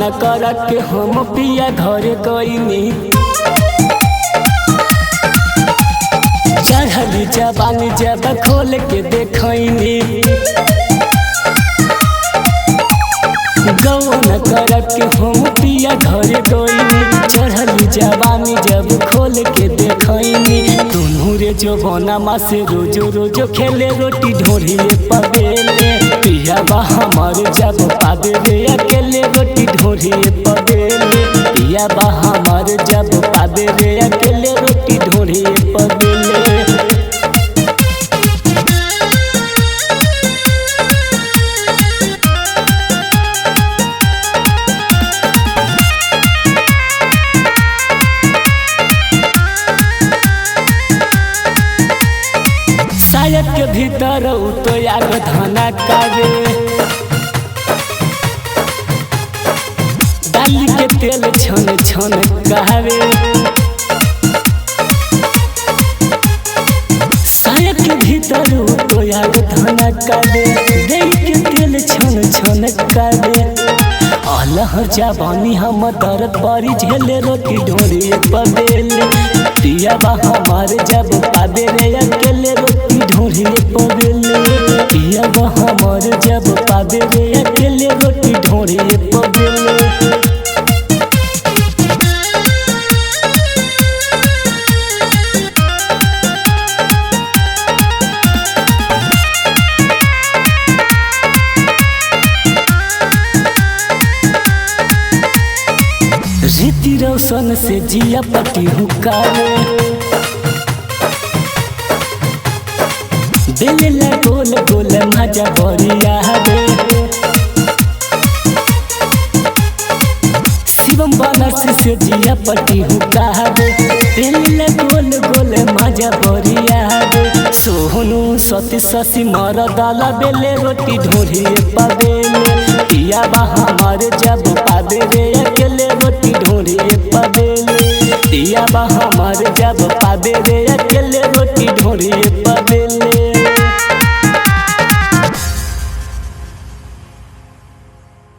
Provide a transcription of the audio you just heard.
गवन कर के हम पिया घर गईनी। चढ़ली जवानी जब खोल के देखनी, गवन कर के हम पिया घर गईनी। चढ़ली जवानी जब खोल के देखनी, दोनों रे जवाना से रोजो रोजो खेले रोटी ढोरिए पबेले। पिया बा हमार जब पादे रे अकेले रोटी ढोरिए पबेले। पिया बा हमार जब पादे रे अकेले रोटी ढोरिए पबेले। शायद के भीतर तो यार धाना कावे, डाली के तेल छन छन कहवे। शायद के भीतर तो यार धाना कावे, डाली के तेल छन छन कहवे। अलहर जवानी हम दर्द बड़ी झेले रोटी ढोरिए पबेले। पिया बा हमार जब पादे रे अकेले रोटी ढोरिए पबेले। पिया बा हमार जब पादे रे अकेले रोटी ढोरिए पबेले। रीति रोशन से जिया पटी हुकारे, बेलेला गोल गोल मजा बढ़िया हवे। शिवम बनारसी से जिया पटी हुकारे, बेलेला गोल गोल मजा बढ़िया हवे। सोहनु सती शशि मर दाला बेले रोटी ढोरिए पबेले। पिया बा हमार जब पादे रे अकेले रोटी ढोरिए पबेले। पिया बा हमार जब पादे रे